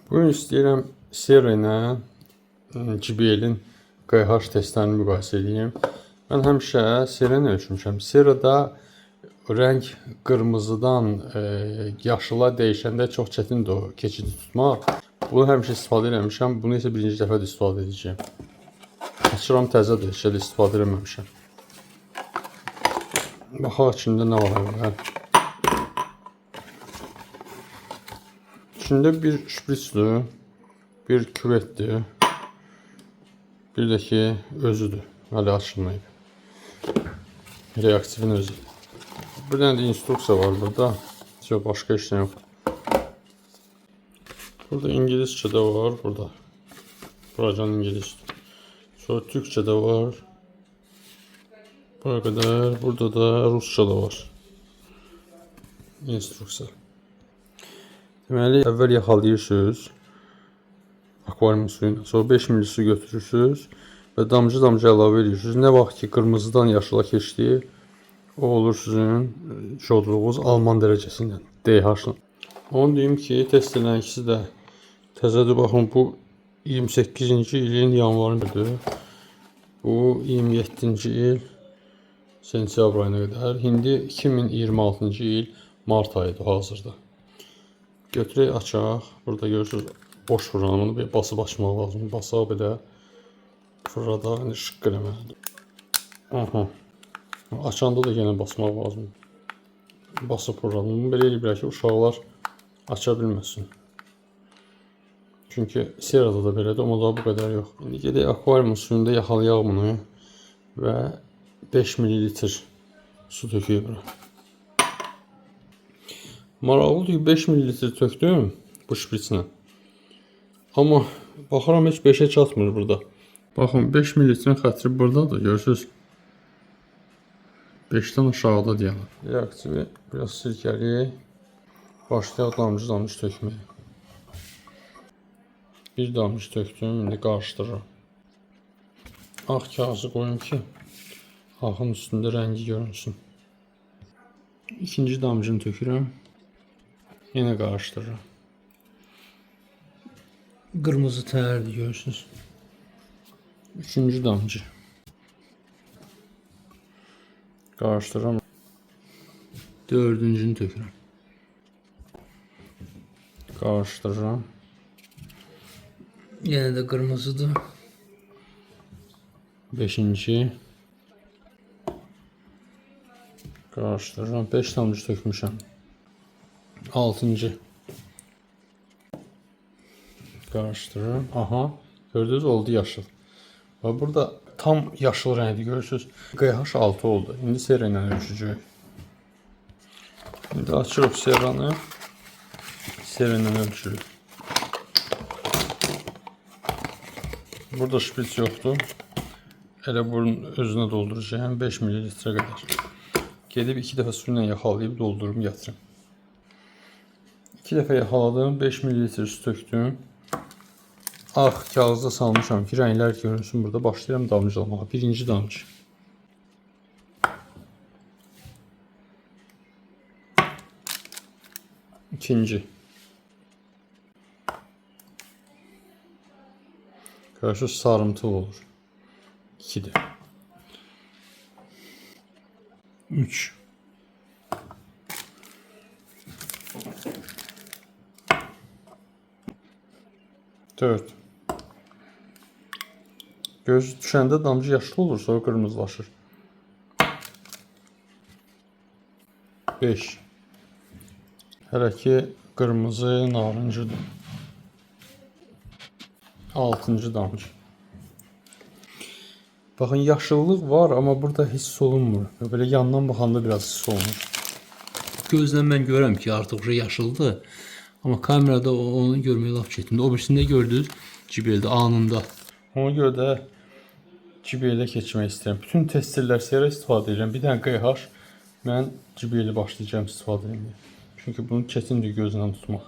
Bugün istəyirəm Sera ilə JBL-in QH testlərini müqayisə edeyim. Mən həmişə Sera-nı ölçmüşəm. Serada rəng qırmızıdan yaşıla dəyişəndə çox çətindir o keçidi tutmaq. Bunu həmişə istifadə etmişəm. Bunu isə birinci dəfə də istifadə edəcəyim. Açıram, təzədir, heç də istifadə etməmişəm. Baxaq içində nə var əvvəl. İçində bir şpritsdir, bir küvetdir, bir də ki özüdür, hələ açılmayıb. Reaktivin özüdür. Bir dənə də instruksiya var burada, yox, başqa heç nə yoxdur. Burada İngiliscə də var, burada. Buracan İngilisdir. Sonra Türkçə də var. Bura qədər, burada da Rusça da var. İnstruksiya. Deməli, əvvəl yaxalayırsınız akvarium suyunu, sonra 5 ml su götürürsünüz və damcı-damcı əlavə edirsiniz. Nə vaxt ki qırmızıdan yaşıla keçdi, o olur sizin şodluğunuz alman dərəcəsindən, DH-la. Onu deyim ki, test edilən ikisi də təzədir. Baxın, bu 28-ci ilin yanvarıdır. Bu 27-ci il sentyabr ayına qədər. İndi 2026-cı il mart ayıdır hazırda. Götürək, açaq. Burada görürsünüz, boş fırlanımını bir basıb açmaq lazımdır. Basaq belə fırrada şıqqı eləməlidir. Aha. Açanda da yenə basmaq lazımdır. Basıb fırlanımını belə eləyib ki, uşaqlar aça bilməsin. Çünki Serada da belədir, amma da bu qədər yox. İndi gedək akvarium suyunda yaxalayaq bunu və 5 ml su töküyük bura. Maraqlıdır, 5 ml tökdüm bu şpritslə. Amma baxıram, heç 5'e çatmır burada. Baxın, 5 ml-in xətri buradadır, görürsünüz. 5'dən aşağıda deyəlim. Reaktivi biraz silkəliyik. Başlayaq damcı-damcı tökməyə. Bir damcı tökdüm, indi qarışdırıram. Ağ kağızı qoyum ki, ağın üstündə rəngi görünsün. İkinci damcını tökürəm. Yenə qarışdırıram. Qırmızı təhərdir, görürsünüz. Üçüncü damcı. Qarışdırıram. Dördüncünü tökürəm. Qarışdırıram. Yenə də qırmızıdır. Beşinci. Qarışdırıram. 5 damcı tökmüşəm. 6-cı. Qarışdırıram. Aha, gördünüz, oldu yaşıl. Və burada tam yaşıl rəngli görürsünüz. QH 6 oldu. İndi Sera ilə ölçəcəyik. İndi açırıq Sera'nı. Sera ilə ölçürük. Burada şprits yoxdur. Elə bunun özünə dolduracağım 5 ml qədər. Gedib 2 dəfə su ilə yaxalayıb doldururum, gətirim. 2 dəfə yaxaladım, 5 ml su tökdüm. Ağ kağızda salmışam ki, rənglər görünsün burada. Başlayıram damcılamağa. Birinci damcı. İkinci. Görürsünüz, sarımtılı olur. 2'dir. 3. 4. Göz düşəndə damcı yaşlı olur, sonra qırmızılaşır. 5. Hələ ki qırmızı narıncıdır. 6-cı damcı. Baxın, yaşıllıq var, amma burada hiss olunmur. Böyle yandan baxanda biraz hiss olunur. Gözlə mən görürəm ki, artıq yaşıldır. Amma kamerada onu görməyə laf çətindir. O birisində gördünüz, JBL-də anında. Ona görə də JBL-ə keçmək istəyirəm. Bütün testerlər Sera istifadə edirəm. Bir dənə QH, mən JBL-i başlayacağım istifadə etməyə. Çünki bunu çətindir gözlə tutmaq.